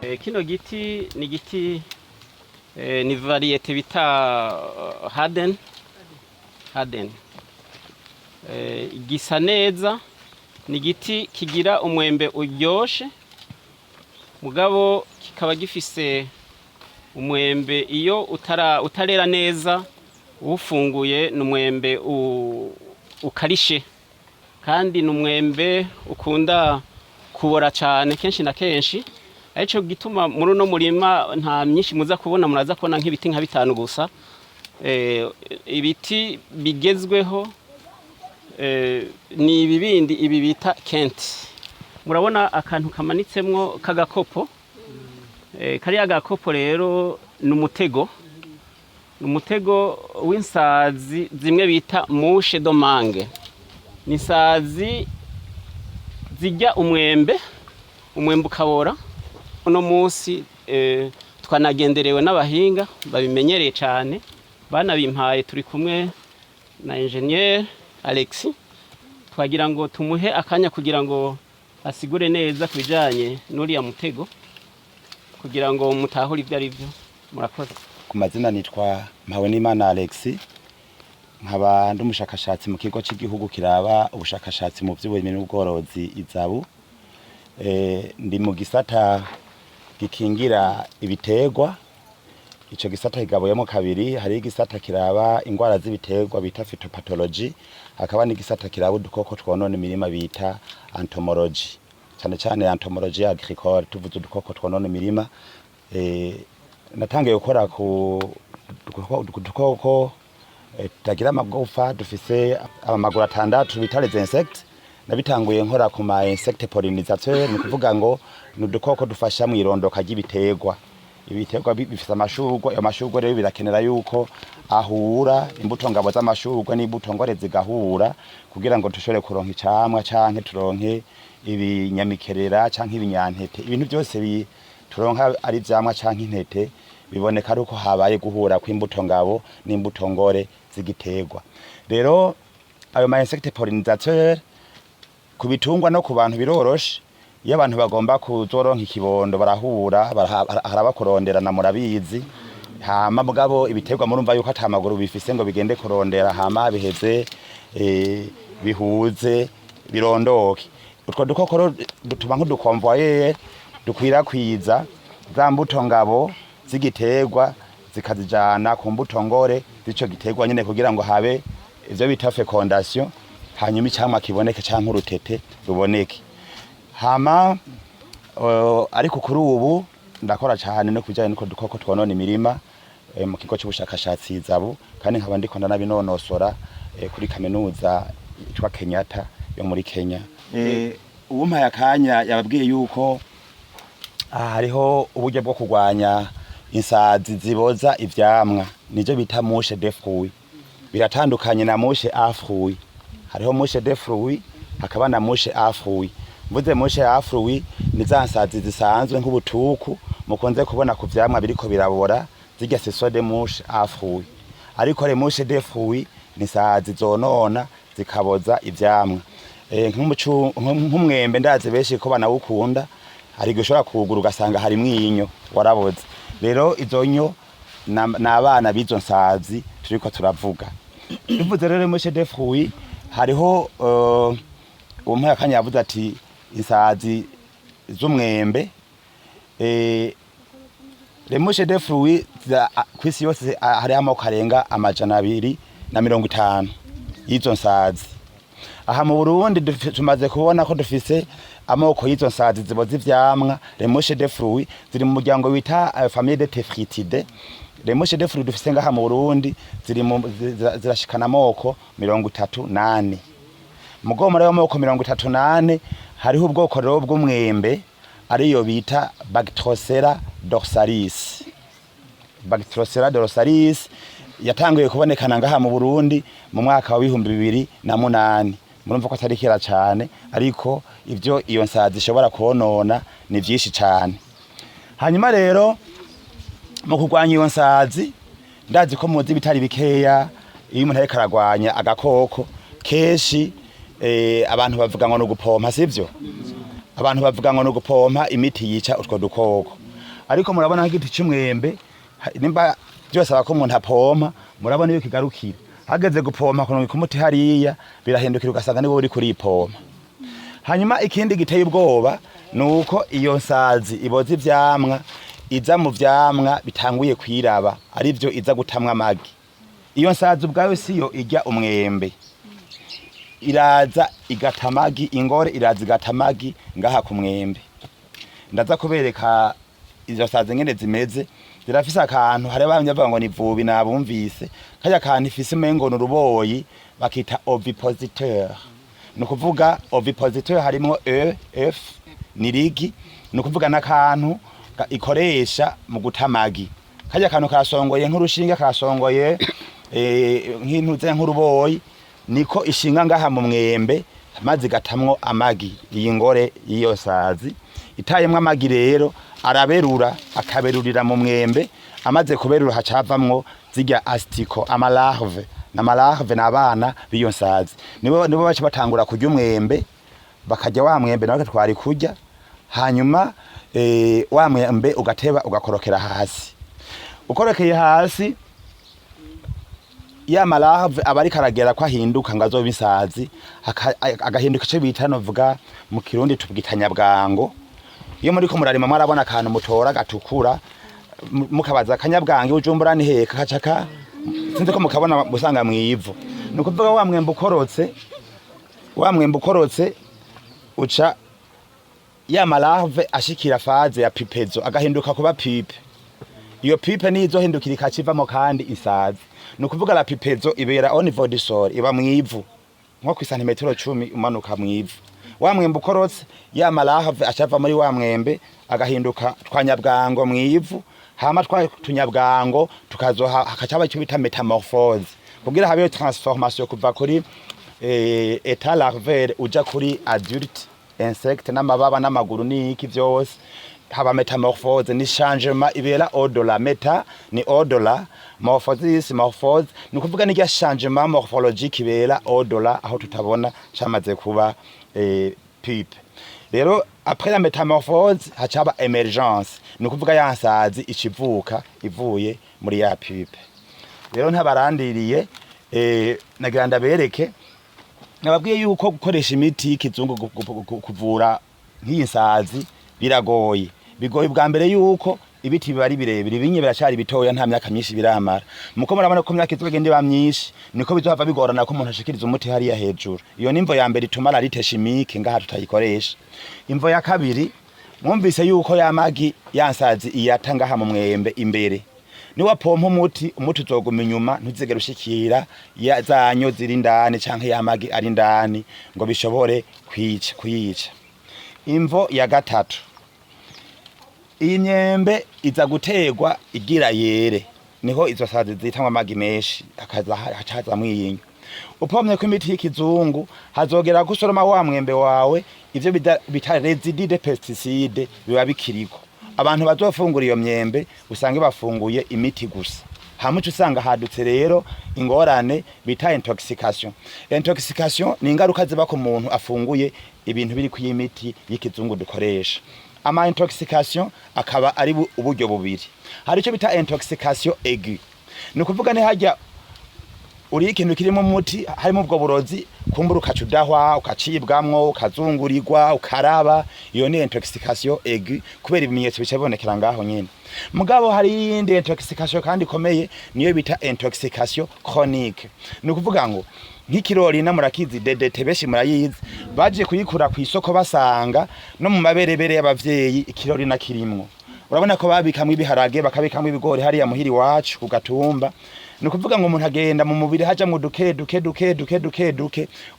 Kino giti ni giti ni variete bita Harden. Gisa neza, ni giti kigira umwembe uryoshe, mugabo kikaba gifise umwembe iyo utarera neza, ufunguye n'umwembe ukarishe, kandi n'umwembe ukunda kubora cyane kenshi na kenshi. Arico gituma muri no murima nta myinshi muza kubona, muraza kubona nk'ibiti nka bitanu gusa. Ibiti bigezweho ni ibibindi ibi bita kenti. Murabona akantu kamanitsemwo kagakopo, kariya gakopo rero n'umutego w'insazi zimwe bita mushe domange. Ni isazi zijya umwembe ukabora. Uno munsi twanagenderewe n'abahinga babimenyereye cyane, banabimpaye turi kumwe na ingenieur Alexis, twagira ngo tumuhe akanya kugira ngo asigure neza kubijanye n'uriya mutego, kugira ngo mutahure ibyo ari byo. Murakoze. Ku mazina nitwa MPAWENIMANA Alexis, nkaba ndi umushakashatsi mu kigo cy'igihugu kiraba ubushakashatsi mu by'uburimyi n'ubworozi ISABU. Ndi mu gisata gikingira ibitegwa. Ico gisata kigabuyemo kabiri, hari igisata kiraba ingwara z'ibiterwa bita phytopathology, hakaba n'igisata kiraba udukoko twonona imirima bita entomology. Cyane cyane entomology agricole, tuvuze udukoko twonona imirima. Natangiye gukora ku dukoko tagira amagufa, dufise amaguru 6 bita les insectes. Nabitanguye nkora ku ma insect pollinisateur, ni kuvuga ngo n'udukoko dufasha mu irondoka ry'ibiterwa. Ibiterwa bifise amashurwe, amashurwe rero birakenera yuko ahura imbuto ngabo z'amashurwe n'imbuto ngore zigahura, kugira ngo dushobore kuronka icamwa canke turonke ibinyamikerera canke ibinyantete. Ibintu byose turonka ari vyamwa canke intete, biboneka ruko habaye guhura kw'imbuto ngabo n'imbuto ngore z'igiterwa. Rero ayo ma insect pollinisateur kubitungwa no ku bantu biroroshe. Iyo abantu bagomba kuzoronka ikibondo barahura, harabakuronderana murabizi. Hama mugabo ibiterwa murumva yuko atamaguru bifise ngo bigende kurondera, hama biheze bihuze birondoke. Utwo dukoko dutuma nk'udukonvoye dukwirakwiza za mbuto ngabo z'igiterwa zikazijana ku mbuto ngore z'ico giterwa nyene, kugira ngo habe ivyo bita fecondation, hanyuma icamwa kiboneke canke urutete ruboneke. Hama ariko kuri ubu ndakora cyane no kujyanye n'uko dukoko twonona imirima mu kigo cy'ubushakashatsi ISABU, kandi nkaba ndiko ndanabinonosora kuri Kaminuza yitwa Kenyatta yo muri Kenya. Uwumpaye akanya yababwiye yuko hariho uburyo bwo kurwanya insazi ziboza ivyamwa, nijo bita mushe de fruit. Biratandukanye na mushe a fruit. Hariho mushe de fruit, hakaba na mushe a fruit. Mvuze mushe a fruit ni za nsazi zisanzwe nk'ubutuku mukunze kubona ku vyamwa biriko birabora, zirya seso de mushe a fruit. Ariko le mushe de fruit ni nsazi zonona zikaboza ivyamwa. Nk'umwembe ndazi beshi ko banawukunda, hari gushora kugura ugasanga hari mwinyo waraboze. Rero izo nyo n'abana bizo nsazi turiko turavuga. Tuvuze rero mushe de fruit, hariho umpaye akanya yavuze ati insazi z'umwembe. Le mushe de fruit kwisi yose hari amoko arenga 250 y'izo nsazi. Aha mu Burundi tumaze kubona ko dufise amoko y'izo nsazi ziboza ivyamwa. Le mushe de fruit ziri mu muryango wita famille de Tephritide. Le mushe de fruit dufise ngaha mu Burundi zirashikana amoko 38. Mugomo rero amoko 38 hariho ubwoko rero bw'umwembe ariyo bita Bactrocera dorsalis. Bactrocera dorsalis yatanguye kubonekana ngaha mu Burundi mu mwaka wa 2008. Murumva ko atari kera cyane, ariko ivyo iyo nsazi ishobora konona ni vyinshi cyane. Hanyuma rero mu kurwanya iyo nsazi, ndazi ko muzi bitari bikeya iyo umuntu ariko aragwanya agakoko keshi abantu bavuga ngo no gupompa, sivyo? Abantu bavuga ngo no gupompa imiti yica utwo dukoko. ariko murabona nk'igiti cy'umwembe nimba byose abako umuntu apompa murabona iyo kigarukira hageze gupompa kuno kumuti hariya birahindukira ugasanga nibo uri kuri ipompa. Hanyuma ikindi giteye ubwoba nuko iyo nsazi iboza ivyamwa iza mu vyamwa bitanguye kwiraba arivyo iza gutamwa amagi. Iyo nsazi ubwayo siyo irya umwembe, iraza igatamagi, ingore iraza igatamagi ngaha ku mwembe. Ndaza kubereka izo nsazi ngene zimeze, zirafise akantu hari abamye bavuga ngo ni vubi nabumvise, kajya akantu ifise umengo n'uruboyi bakita ovipositeur. Nukuvuga ovipositeur harimo F ni rigi, nukuvuga n'akantu ikoresha mu gutamagi. Kajya akantu karasongoye nk'urushinge, karasongoye nk'intuze nk'uruboyi, niko ishinga ngaha mu mwembe maze gatamwo amagi. Iyi ngore iyo nsazi itayemwe amagi rero araberura akaberurira mu mwembe, amaze kuberura hacavamwo zirya astiko amalarve n'amalarve n'abana biyo nsazi. Nibo bace batangura kurya umwembe, bakajya wa mwembe nawe twari kurya, hanyuma wa mwembe ugateba ugakorokera hasi. Ukorokeye hasi ya malarve abari karagera kwa hinduka ngazo bisazi agahinduka cyo bita novuga mu kirundi tubwitanya bwango. Iyo muri ko murarima mwarabona akantu mutora gatukura mukabaza kanyabwange ujumbura ni heka kacaka sinze ko mukabona busanga mwivu. Nukuvuga wa mwembe ukorotse uca ya malarve ashikira faze ya pipezo agahinduka kuba pipe. Iyo pipe nizo hindukira ikacivamo kandi isazi. Nukuvuga la pipezo ibera au niveau du sol iba mwivu nko ku santimetero 10 umanuka mwivu. Wa mwembe ukorotse ya malarve acava muri wa mwembe agahinduka twanyabwango mwivu, hama twatunyabwango tukazoha hakacaba cyo bita metamorphose kugira habe transformation kuva kuri état larvaire uja kuri adulte insect n'amababa n'amaguru n'iki byose haba metamorphose ni changement ibera odola meta ni odola morphose nukuvuga ni changement morphologique ibera odola aho tutabona cyamaze kuba pipe. Rero après la métamorphose hacaba emergence nukuvuga ya nsazi ikivuka ivuye muri ya pipe. Rero ntabarandiriye nagira ndabereke nababwiye yuko gukoresha imiti y'ikizungu kuvura nk'iyi nsazi biragoye. Bigoye bwa mbere yuko ibiti bibari birebire binye biracari bitoya nta myaka myinshi biramara. Muko murabona ko myaka izogende ba myinshi niko bizohava bigorana ko umuntu ashikiriza umuti hariya hejuru. Iyo nimvo ya mbere ituma larite chimique ngaha tutayikoresha. Imvo ya kabiri mwumvise yuko ya magi yansazi iyatanga ha mu mwembe imbere. Ni wapompa umuti uzoguma inyuma ntuzigera ushikira ya zanyo ziri ndani canke ya magi ari ndani ngo bishobore kuyica. Imvo ya gatatu, iyi myembe iza gutegwa igira yere, niho izo sazi zitamwa amagi menshi hacaza mwiyinyo. Upomye ko imiti y'ikizungu hazogera gusoroma wa mwembe wawe ivyo bita residus de pesticide biba bikiriko. Abantu bazofungura iyo myembe usange bafunguye imiti gusa. Hamucu usanga hadutse rero ingorane bita intoxication. Intoxication ni ingaruka ziba ku muntu afunguye ibintu biri ku imiti y'ikizungu dukoresha. Ama intoxication akaba ari uburyo bubiri. Hari icyo bita intoxication aiguë. Nukuvuga ne hajya uri ikintu kirimo umuti harimo ubwo burozi kumbura ukacudahwa ukacibwamwo ukazungurirwa ukaraba, iyo ni intoxication aiguë kubera ibimenyetso bicabonekera ngaho nyene. Mugabo hari indi intoxication kandi komeye niyo bita intoxication chronique. Nukuvuga ngo nk'ikirori na murakizi DDT beshi murayizi baje kuyikura ku isoko basanga no mu maberebere y'abavyeyi ikirori na kirimwo. Urabona ko babikamwe ibiharage bakabikamwe ibigori hariya muhiri wacu ku Gatumba. Nukuvuga ngo umuntu agenda mu mubiri haja mu duke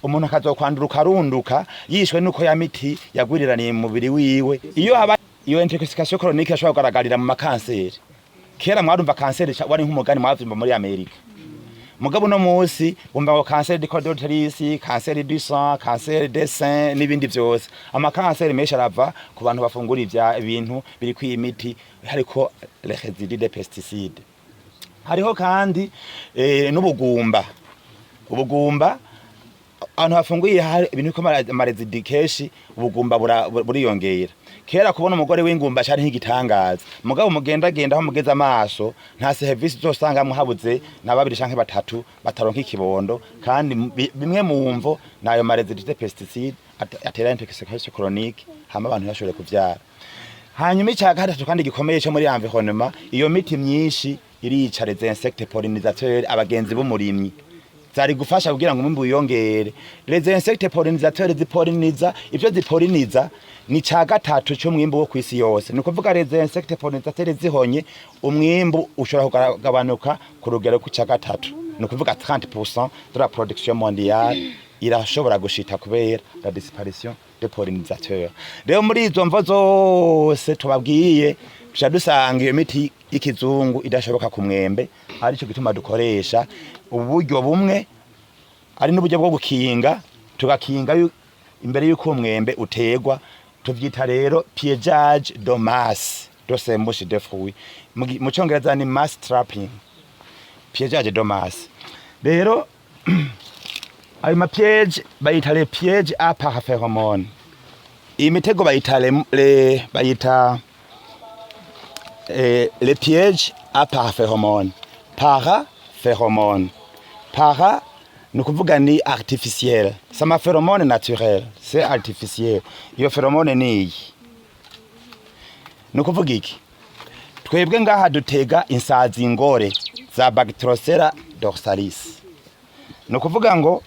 umuntu akazokwandura ukarunduka yishwe nuko ya miti yagwiriraniye mu mubiri wiwe. Iyo intoxication chronique ashobora kugaragarira mu makanseri. Kera mwarumva kanseri wari nk'umugani mwavyumva muri Amerika. Mugabo no musi bumva ngo cancer du col de l'utérus, cancer du sang, cancer des seins n'ibindi byose. Ama cancer menshi arava ku bantu bafungura ibintu biri ku imiti hariko les résidus de pesticides. Hariho kandi n'ubugumba. Ubugumba abantu bafunguye ibintu ko amaresidus keshi ubugumba buriyongera. kera kubona umugore w'ingumba cyari nk'igitangaza mugabo mugenda aho mugeze amaso nta service zosangamwe habuze na babiri canke batatu bataronka ikibondo kandi bimwe mu mvo nayo marezidite pesticide atera intoxication chronique hama abantu bashobore kuvyara. Hanyuma icya gatatu kandi gikomeye cyo muri environnement iyo miti myinshi irica les insectes pollinisateurs abagenzi b'umurimyi zari gufasha kugira ngo umwimbu wiyongere. Les insectes pollinisateurs zipolliniza ivyo zipolliniza ni ca gatatu cyo mwimbu wo kwisi yose. Ni kuvuga les insectes pollinisateurs zihonye umwimbu ushobora kugabanuka ku rugero ku ca gatatu. Ni kuvuga 30% de la production mondiale irashobora gushita kubera la disparition des pollinisateurs. Rero muri izo mvo zose tubabwiye bisha dusanga iyo miti y'ikizungu idashoboka ku mwembe ari cyo gituma dukoresha uburyo bumwe ari n'uburyo bwo gukinga tugakinga imbere y'uko umwembe utegwa tuvyita rero piégeage de masse de s'embauche de fruits mu cyongereza ni mass trapping piégeage de masse. Rero ayo mapiège bayita les pièges à paraphéromones. Imitego bayita les pièges à paraphéromones. Paraphéromones. Para ni kuvuga ni artificiel. Sama phéromone naturel, c'est artificiel. Iyo phéromone ni iyi. Ni kuvuga iki? Twebwe ngaha dutega insazi ngore za Bactropsera dorsalis. Ni kuvuga ngo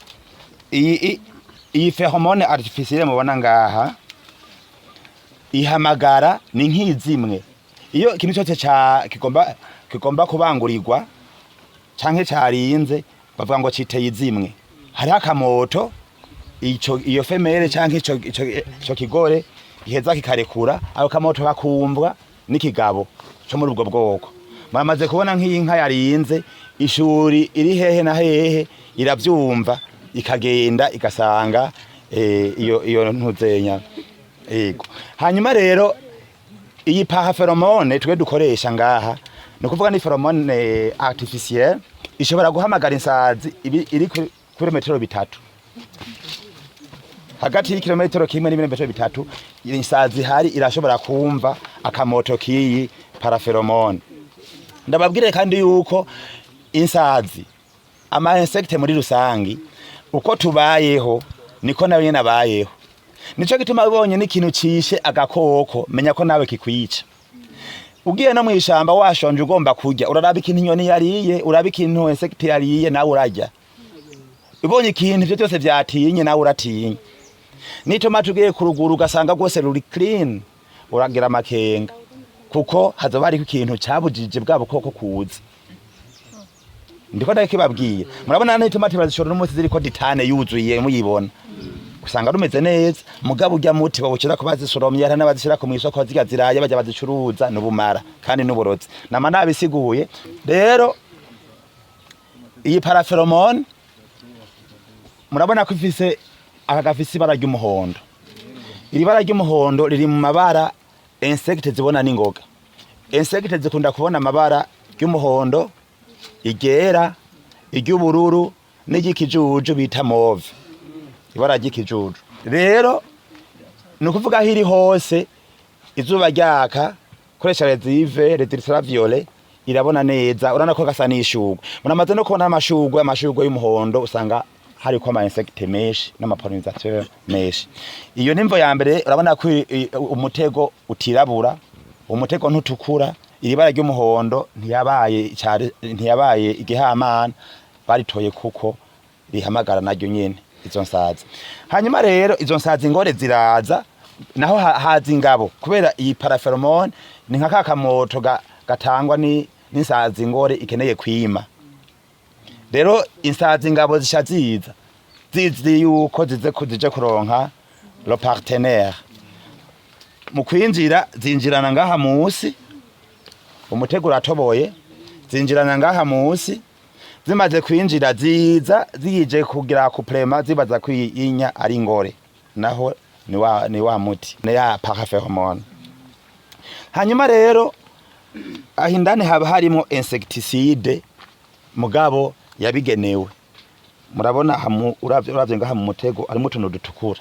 iyi phéromone artificiel mubona ngaha ihamagara ni nk'izimwe. Iyo ikintu cyose kigomba kubangurirwa canke carinze bavuga ngo citeye izimwe. Hari akamoto iyo femere canke ico kigore iheza kikarekura aho kamoto bakumvwa n'ikigabo cyo muri ubwo bwoko. Mamaze kubona nk'inka yarinze ishuri iri hehe na hehe iravyumva ikagenda igasanga iyo ntuzenya ego. Hanyuma rero iyi parapheromone twe dukoresha ngaha no kuvuga ni pheromone artificielle ishobora guhamagara insazi iri kuri metero 3 hagati y'ikilometero kimwe n'ibirometero 3 insazi hari irashobora kumva akamoto kiyi parapheromone. Ndababwire kandi yuko insazi ama insecte muri rusangi uko tubayeho niko nawe nyene abayeho. Nico gituma ubonye n'ikintu cishe agakoko menya ko nawe kikwica. Ugiye no mwishamba washonje ugomba kurya uraraba ikintu inyoni yariye uraba ikintu insect yariye nawe urarya. Ubonye ikintu ivyo byose vyatinye nawe uratinye. Nitoma tugiye kuruguru ugasanga rwose ruri clean uragira amakenga kuko hazoba ari ikintu cabujije bwa bukoko kuza. Ndiko ndakibabwiye murabona n'itomati bazishora n'umuti ziriko ditane yuzuye muyibona usanga rumeze neza mugabo urya muti bawucira kubazisoromye hari n'abazishira ku mwisoko ziga ziraye bajya bazicuruza n'ubumara kandi n'uburozi nama nabisiguye. Rero iyi parapheromone murabona ko ifise akagafisi bara ry'umuhondo. Iri bara ry'umuhondo riri mu mabara insectes zibona n'ingoga. Insectes zikunda kubona amabara y'umuhondo, igera, iry'ubururu n'igikijuju bita mauve. Ibara ry'ikijuju. Rero nukuvuga hiri hose izuba ryaka koresha rezive ultraviolet irabona neza urana ko gasa n'ishugwe. Muramaze no kubona amashugwe y'umuhondo usanga hari ko ama insectes menshi n'amapollinisateurs menshi. Iyo nimvo ya mbere urabona ko umutego utirabura, umutego ntutukura, iribara ry'umuhondo ntiyabaye igihamana baritoye kuko rihamagara naryo nyene izo nsazi. Hanyuma rero izo nsazi ngore ziraza naho haza ingabo kubera iyi parapheromone ni nka kakamoto gatangwa n'insazi ngore ikeneye kwima. Rero insazi ngabo zishaziza zizi yuko zije kuronka le partenaire mu kwinjira zinjirana ngaha musi umutego uratoboye zinjirana ngaha musi zimaze kwinjira ziza zije kugira kuprema zibaza kwiyinya ari ngore naho ni wa muti ne ya parapheromone. Hanyuma rero ahindane haba harimo insecticide mugabo yabigenewe. Murabona uravye ngaha mu mutego arimo tuntu dutukura.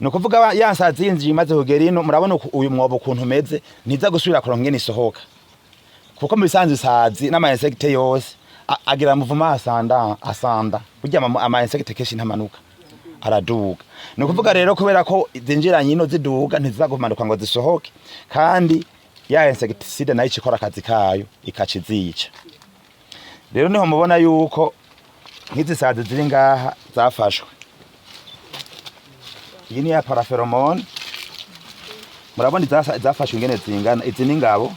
nukuvuga ya nsazi yinjiye imaze kugera ino murabona uyu mwobo ukuntu umeze ntiza gusubira kuronka ingene isohoka kuko mu bisanzwe isazi n'ama insecte yose agira muvuma asanda burya ama insecte kenshi ntamanuka araduga nukuvuga rero kubera ko zinjiranye ino ziduga ntizizagumanuka ngo zisohoke kandi ya insecticide nayo ikora akazi kayo ikacizica rero niho mubona yuko nk'izi sazi ziri ngaha zafashwe iyi ni ya paraferomone murabona zafashwe ingene zingana izi ni ingabo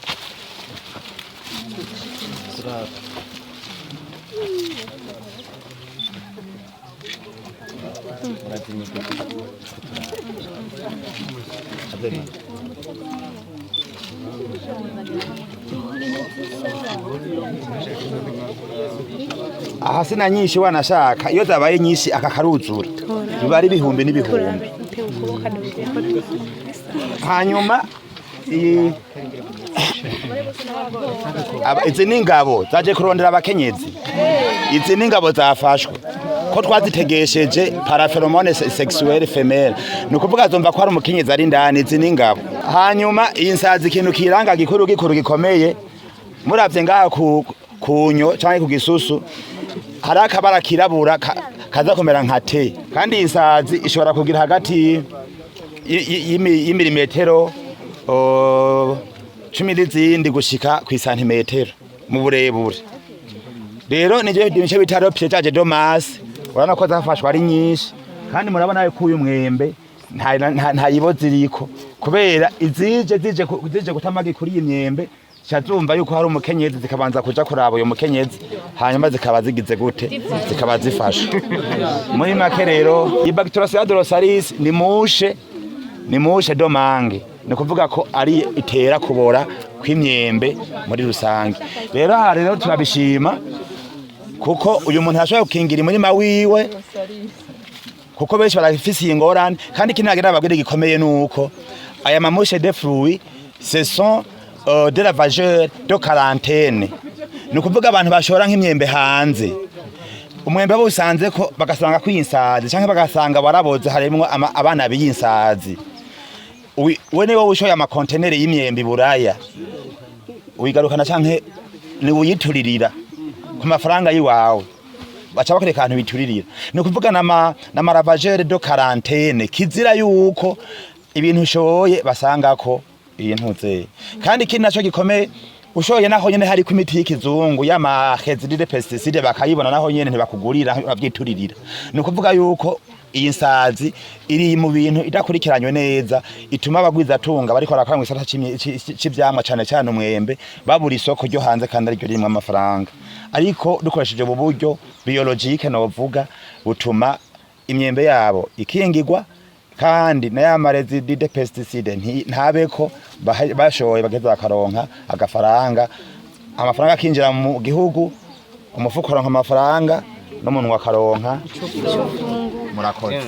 aha sina nyinshi wanashaka iyo zabaye nyinshi akakaruzura biba ari ibihumbi n'ibihumbi hanyuma izi ni ingabo zaje kurondera abakenyezi izi ni ingabo zafashwe ko twazitegesheje paraferomone sexuelle femelle nukuvuga zomva ko ari umukenyezi ari ndani izi ni ingabo hanyuma iyi nsazi ikintu kiranga gikuru gikomeye muravye ngaha kunyo canke ku gisusu hari akabara kirabura kaza kumera nka te kandi iyi nsazi ishobora kugira hagati y'imilimetero 10 n'izindi gushika ku santimetero mu burebure rero nije bice bitaro pietaje domas urana ko zafashwa ari nyinshi kandi murabona ko uyu mwembe nta yibozi iriko kubera zije gutamagi kuri iyi myembe cyazumva yuko hari umukenyezi zikabanza kuja kuraba uyu mukenyezi hanyuma zikaba zigize gute zikaba zifasha muri make rero ibacteriacea drossaris ni mushe domange ni kuvuga ko ari itera kubora kw'imyembe muri rusange rero aha rero turabishima kuko uyu muntu ashobora gukingira umurima wiwe kuko benshi barafise ingorane kandi kinagira abagire gikomeye nuko aya mamushe de fruits ce sont de la vageur de quarantaine ni kuvuga abantu bashora nk'imyembe hanze umwembe busanze ko bagasanga kwinsazi canke bagasanga waraboze harimo abana b'insazi wene wowe ushoye ama container y'imyembe buraya uyigarukana canke ni uyituririra ku mafaranga yiwawe baca bakoreka ahantu bituririra ni kuvuga na maravageur de quarantaine kizira yuko ibintu ushoye basanga ko intuze kandi ikindi naco gikomeye ushoye naho nyene hari ku imiti y'ikizungu y'amahezide pesticide bakayibona naho nyene ntibakugurira bavyituririra ni kuvuga yuko iyi nsazi iri mu bintu idakurikiranywe neza ituma abagwiza tunga bariko barakora mu gisata c'ivyamwa cane umwembe babura isoko ryo hanze kandi ari ryo rimwe amafaranga ariko dukoresheje ubu buryo biologique novuga butuma imyembe yabo ikingirwa kandi na ya marezide de pesticide ntabeko bashoye bageze bakaronka agafaranga amafaranga akinjira mu gihugu umufuko aronka amafaranga n'umuntu wakaronka murakoze